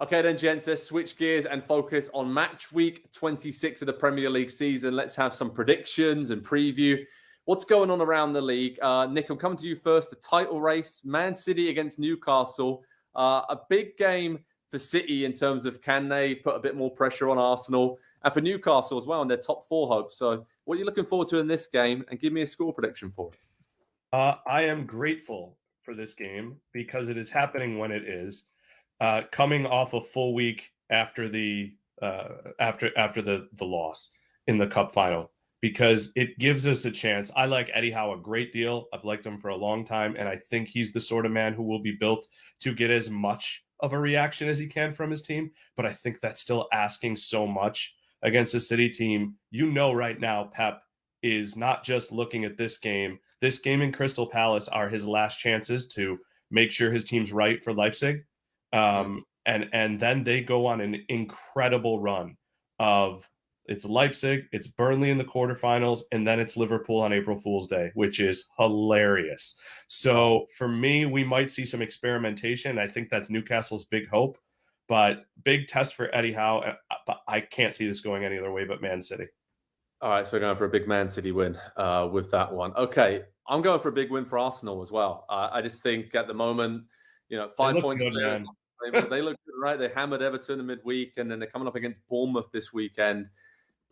Okay then, gents, let's switch gears and focus on match week 26 of the Premier League season. Let's have some predictions and preview. What's going on around the league? Nick, I'm coming to you first. The title race, Man City against Newcastle. A big game for City in terms of can they put a bit more pressure on Arsenal, and for Newcastle as well and their top four hopes. So what are you looking forward to in this game? And give me a score prediction for it. I am grateful for this game because it is happening when it is. Coming off a full week after the loss in the cup final, because it gives us a chance. I like Eddie Howe a great deal. I've liked him for a long time, and I think he's the sort of man who will be built to get as much of a reaction as he can from his team. But I think that's still asking so much against a City team. You know, right now, Pep is not just looking at this game. This game in Crystal Palace are his last chances to make sure his team's right for Leipzig. And then they go on an incredible run of it's Leipzig, it's Burnley in the quarterfinals, and then it's Liverpool on April Fool's Day, which is hilarious. So for me, we might see some experimentation. I think that's Newcastle's big hope, but big test for Eddie Howe. I can't see this going any other way but Man City. All right, so we're going for a big Man City win with that one. Okay, I'm going for a big win for Arsenal as well. I just think at the moment, 5 points. They look good, right? They hammered Everton in midweek, and then they're coming up against Bournemouth this weekend.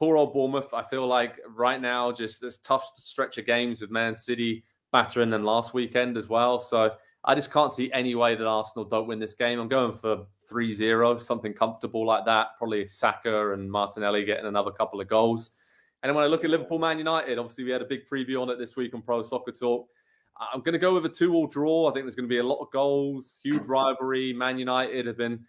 Poor old Bournemouth. I feel like right now, just this tough stretch of games with Man City battering them last weekend as well. So I just can't see any way that Arsenal don't win this game. I'm going for 3-0, something comfortable like that. Probably Saka and Martinelli getting another couple of goals. And then when I look at Liverpool Man United, obviously we had a big preview on it this week on Pro Soccer Talk. I'm going to go with a 2-2 draw. I think there's going to be a lot of goals, huge rivalry. Man United have been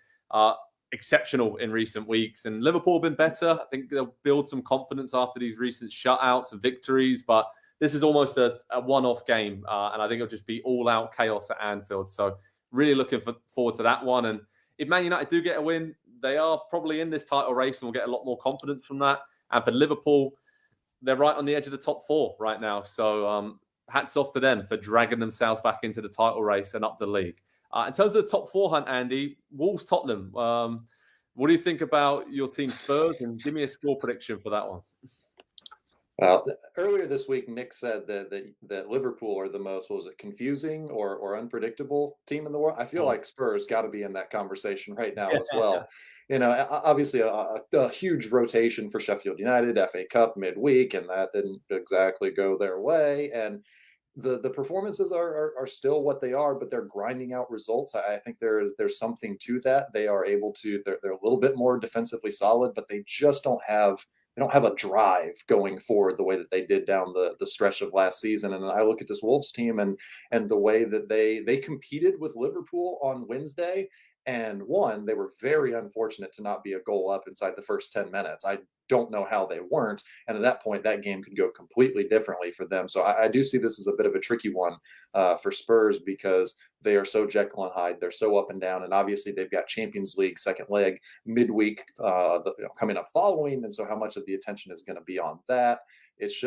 exceptional in recent weeks, and Liverpool have been better. I think they'll build some confidence after these recent shutouts and victories, but this is almost a one-off game, and I think it'll just be all-out chaos at Anfield. So really looking forward to that one. And if Man United do get a win, they are probably in this title race and will get a lot more confidence from that. And for Liverpool, they're right on the edge of the top four right now. So hats off to them for dragging themselves back into the title race and up the league. In terms of the top four hunt, Andy, Wolves, Tottenham. What do you think about your team Spurs? And give me a score prediction for that one. Well, earlier this week, Nick said that Liverpool are the most, was it confusing or unpredictable team in the world? I feel like Spurs got to be in that conversation right now as well. Obviously a huge rotation for Sheffield United, FA Cup midweek, and that didn't exactly go their way. And the performances are still what they are, but they're grinding out results. I think there's something to that. They are able to, they're a little bit more defensively solid, but they just don't have a drive going forward the way that they did down the stretch of last season. And I look at this Wolves team and the way that they competed with Liverpool on Wednesday. And one, they were very unfortunate to not be a goal up inside the first 10 minutes. I don't know how they weren't. And at that point, that game could go completely differently for them. So I do see this as a bit of a tricky one for Spurs because they are so Jekyll and Hyde. They're so up and down. And obviously, they've got Champions League second leg midweek coming up following. And so how much of the attention is going to be on that? It's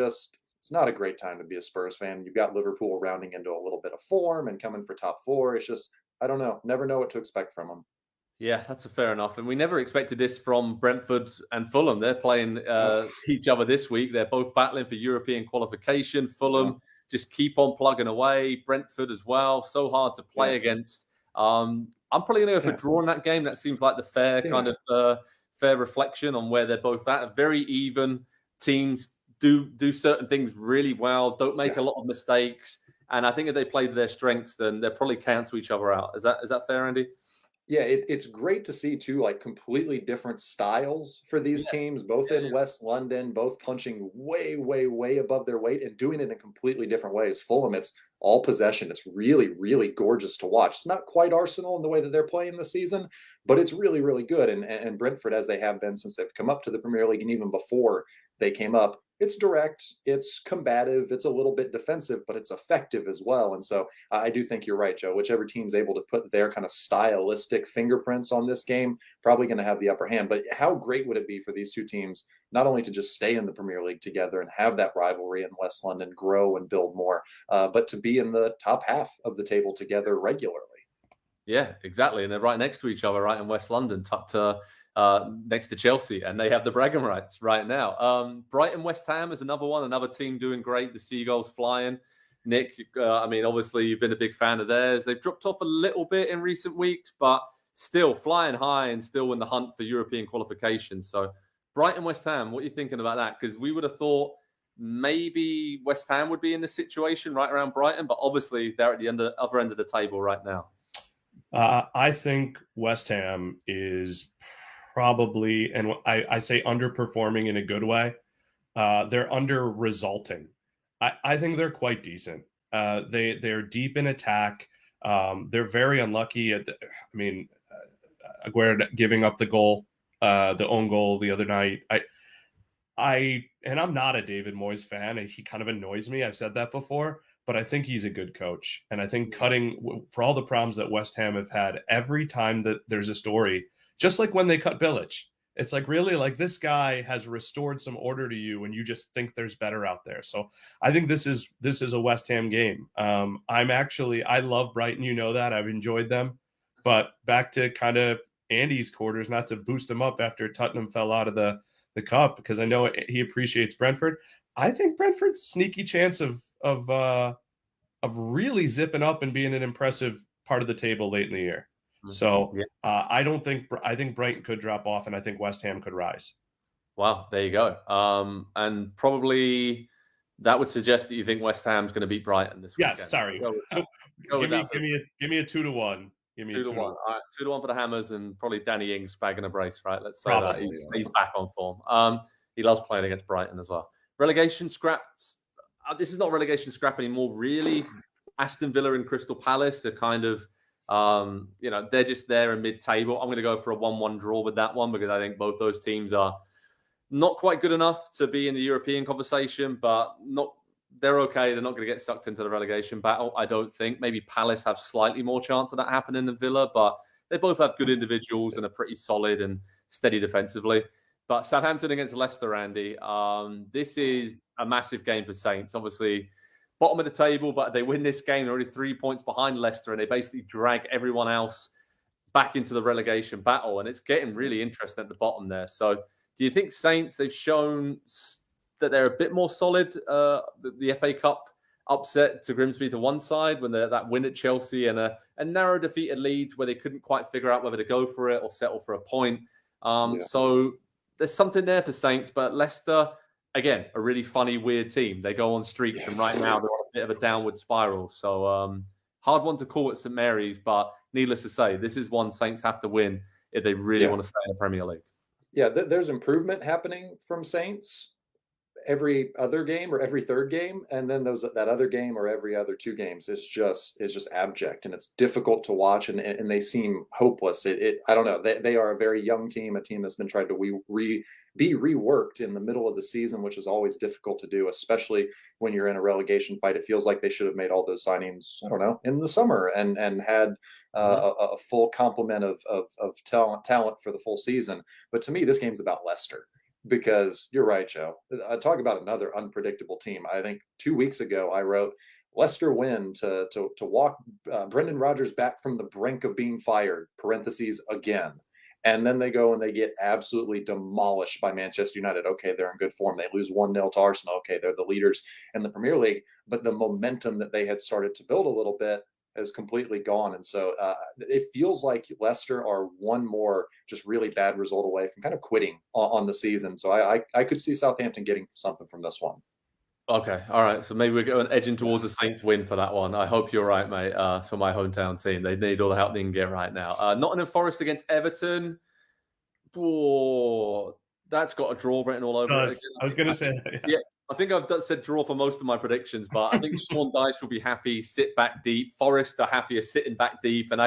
not a great time to be a Spurs fan. You've got Liverpool rounding into a little bit of form and coming for top four. It's just, I don't know. Never know what to expect from them. Yeah, that's fair enough. And we never expected this from Brentford and Fulham. They're playing each other this week. They're both battling for European qualification. Fulham just keep on plugging away. Brentford as well. So hard to play against. I'm probably going to go for drawing that game. That seems like the fair kind of fair reflection on where they're both at. Very even teams do certain things really well. Don't make a lot of mistakes. And I think if they play to their strengths, then they'll probably cancel each other out. Is that fair, Andy? Yeah, it's great to see, too, like completely different styles for these teams, both in West London, both punching way, way, way above their weight and doing it in completely different ways. Fulham, it's all possession. It's really, really gorgeous to watch. It's not quite Arsenal in the way that they're playing this season, but it's really, really good. And Brentford, as they have been since they've come up to the Premier League and even before they came up, it's direct, it's combative, it's a little bit defensive, but it's effective as well. And so I do think you're right, Joe. Whichever team's able to put their kind of stylistic fingerprints on this game, probably going to have the upper hand. But how great would it be for these two teams not only to just stay in the Premier League together and have that rivalry in West London grow and build more, but to be in the top half of the table together regularly? Yeah, exactly. And they're right next to each other, right in West London, tucked next to Chelsea, and they have the bragging rights right now. Brighton West Ham is another one, another team doing great. The Seagulls flying. Nick, I mean, obviously you've been a big fan of theirs. They've dropped off a little bit in recent weeks, but still flying high and still in the hunt for European qualification. So Brighton West Ham, what are you thinking about that? Because we would have thought maybe West Ham would be in this situation right around Brighton, but obviously they're at the other end of the table right now. I think West Ham is probably, and I say underperforming in a good way. They're under resulting. I think they're quite decent. They're deep in attack. They're very unlucky Aguero giving up the goal, the own goal the other night. I'm not a David Moyes fan, and he kind of annoys me. I've said that before, but I think he's a good coach. And I think for all the problems that West Ham have had, every time that there's a story, just like when they cut Bilic, it's like, really, like, this guy has restored some order to you and you just think there's better out there. So I think this is a West Ham game. I love Brighton. You know that. I've enjoyed them. But back to kind of Andy's quarters, not to boost him up after Tottenham fell out of the cup, because I know he appreciates Brentford. I think Brentford's sneaky chance of really zipping up and being an impressive part of the table late in the year. So I think Brighton could drop off, and I think West Ham could rise. Wow, there you go. And probably that would suggest that you think West Ham's going to beat Brighton this weekend. Yes, sorry. Give me a 2-1. Give me 2-1. All right, 2-1 for the Hammers, and probably Danny Ings bagging a brace, right? Let's say that he's back on form. He loves playing against Brighton as well. Relegation scraps. This is not relegation scrap anymore, really. Aston Villa and Crystal Palace are kind of, they're just there in mid-table. I'm going to go for a 1-1 draw with that one, because I think both those teams are not quite good enough to be in the European conversation, but they're okay. They're not going to get sucked into the relegation battle, I don't think. Maybe Palace have slightly more chance of that happening than Villa, but they both have good individuals and are pretty solid and steady defensively. But Southampton against Leicester, Andy, this is a massive game for Saints. Obviously, bottom of the table, but they win this game. They're already 3 points behind Leicester, and they basically drag everyone else back into the relegation battle. And it's getting really interesting at the bottom there. So do you think Saints, they've shown that they're a bit more solid? The FA Cup upset to Grimsby to one side, when that win at Chelsea, and a narrow defeat at Leeds where they couldn't quite figure out whether to go for it or settle for a point. So there's something there for Saints, but Leicester, again, a really funny, weird team. They go on streaks, and right now they're on a bit of a downward spiral. So hard one to call at St Mary's, but needless to say, this is one Saints have to win if they really want to stay in the Premier League. Yeah, there's improvement happening from Saints every other game or every third game, and then that other game or every other 2 games is just abject, and it's difficult to watch, and they seem hopeless. I don't know. They are a very young team, a team that's been trying to be reworked in the middle of the season, which is always difficult to do, especially when you're in a relegation fight. It feels like they should have made all those signings, I don't know, in the summer, and had a full complement of talent for the full season. But to me, this game's about Leicester. Because you're right, Joe. Talk about another unpredictable team. I think 2 weeks ago I wrote Leicester win to walk Brendan Rodgers back from the brink of being fired, parentheses, again. And then they go and they get absolutely demolished by Manchester United. Okay, they're in good form. They lose 1-0 to Arsenal. Okay, they're the leaders in the Premier League. But the momentum that they had started to build a little bit has completely gone. And so it feels like Leicester are one more just really bad result away from kind of quitting on the season. So I could see Southampton getting something from this one. Okay. All right. So maybe we're going edging towards the Saints win for that one. I hope you're right, mate, for my hometown team. They need all the help they can get right now. Nottingham Forest against Everton. Oh, that's got a draw written all over it. I was going to say that. Yeah. I think I've said draw for most of my predictions, but I think Sean Dyche will be happy, sit back deep. Forest are happier sitting back deep, and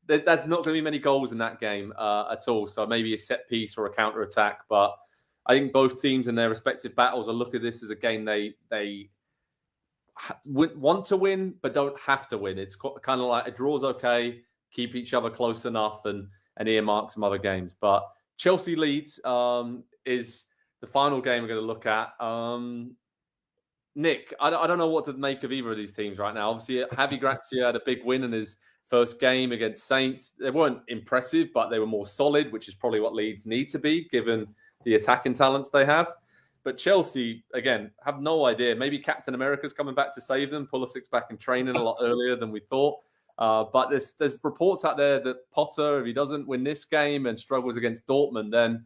there's not going to be many goals in that game at all. So maybe a set piece or a counter attack. But I think both teams in their respective battles will look at this as a game they want to win, but don't have to win. It's kind of like a draw's okay, keep each other close enough, and earmark some other games. But Chelsea Leeds is the final game we're going to look at. Nick, I don't know what to make of either of these teams right now. Obviously, Javi Gracia had a big win and is First game against Saints, they weren't impressive, but they were more solid, which is probably what Leeds need to be, given the attacking talents they have. But Chelsea, again, have no idea. Maybe Captain America's coming back to save them. Pulisic's back in training a lot earlier than we thought. But there's reports out there that Potter, if he doesn't win this game and struggles against Dortmund, then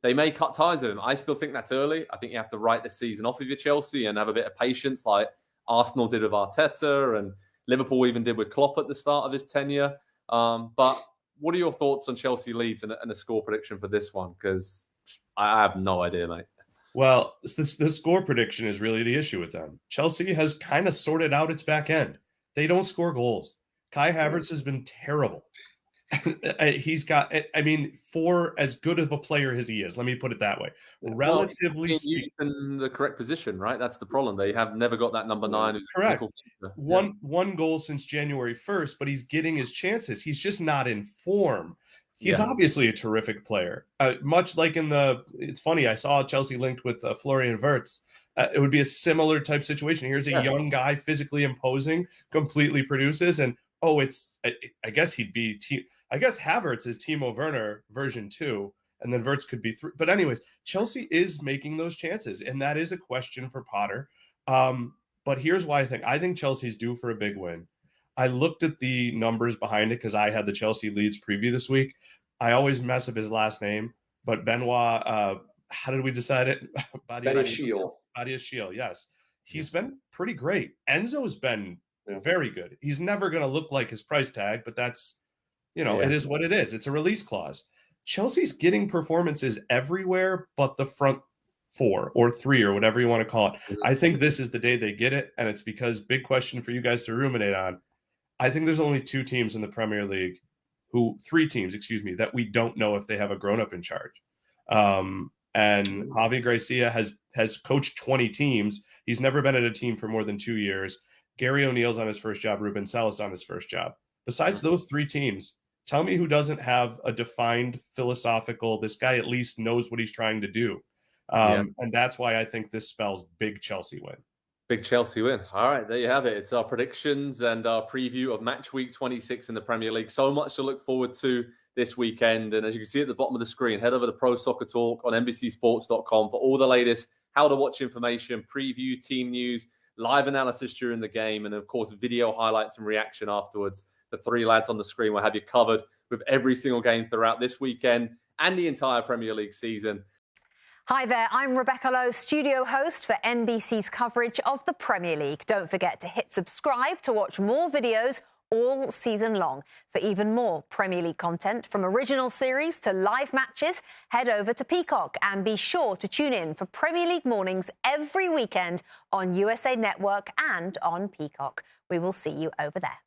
they may cut ties with him. I still think that's early. I think you have to write the season off of your Chelsea and have a bit of patience, like Arsenal did with Arteta and Liverpool even did with Klopp at the start of his tenure. But what are your thoughts on Chelsea Leeds and a score prediction for this one? Because I have no idea, mate. Well, the score prediction is really the issue with them. Chelsea has kind of sorted out its back end. They don't score goals. Kai Havertz has been terrible. He's got, I mean, for as good of a player as he is, let me put it that way. Relatively speaking, in the correct position, right? That's the problem. They have never got that number 9. Correct. One goal since January 1st, but he's getting his chances. He's just not in form. He's obviously a terrific player. Much like it's funny, I saw Chelsea linked with Florian Wirtz. It would be a similar type situation. Here's a young guy, physically imposing, completely produces, and I guess he'd be I guess Havertz is Timo Werner version 2, and then Wirtz could be 3. But anyways, Chelsea is making those chances, and that is a question for Potter. But here's why I think Chelsea's due for a big win. I looked at the numbers behind it because I had the Chelsea Leeds preview this week. I always mess up his last name, but Benoit, how did we decide it? Badiashile, yes. He's been pretty great. Enzo's been very good. He's never going to look like his price tag, but that's, it is what it is. It's a release clause. Chelsea's getting performances everywhere but the front 4 or 3 or whatever you want to call it. I think this is the day they get it, and it's because, big question for you guys to ruminate on, I think there's only 3 teams in the Premier League that we don't know if they have a grown-up in charge. And Javi Gracia has coached 20 teams. He's never been at a team for more than 2 years. Gary O'Neill's on his first job. Ruben Salas on his first job. Besides those 3 teams, tell me who doesn't have a defined philosophical, this guy at least knows what he's trying to do. And that's why I think this spells big Chelsea win. Big Chelsea win. All right, there you have it. It's our predictions and our preview of match week 26 in the Premier League. So much to look forward to this weekend. And as you can see at the bottom of the screen, head over to Pro Soccer Talk on NBCSports.com for all the latest how to watch information, preview, team news, live analysis during the game, and of course, video highlights and reaction afterwards. The 3 lads on the screen will have you covered with every single game throughout this weekend and the entire Premier League season. Hi there, I'm Rebecca Lowe, studio host for NBC's coverage of the Premier League. Don't forget to hit subscribe to watch more videos all season long. For even more Premier League content, from original series to live matches, head over to Peacock and be sure to tune in for Premier League mornings every weekend on USA Network and on Peacock. We will see you over there.